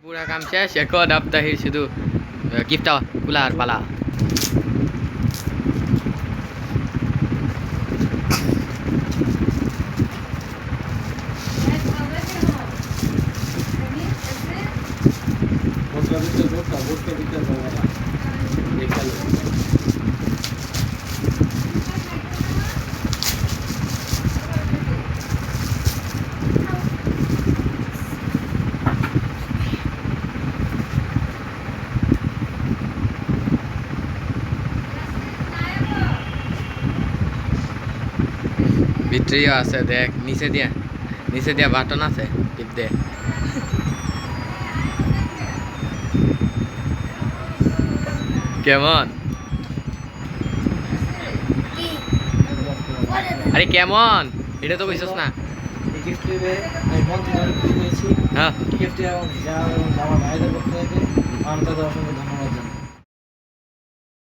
পুরা কাম শেষ এখন আপনার শুধু গিফটটা খোলার পালা। ভিতরেও আছে দেখ, নিচে দিয়া বাটন আছে, টিপ দে। কেমন আরে কেমন এটা তো বুঝছস না। হ্যাঁ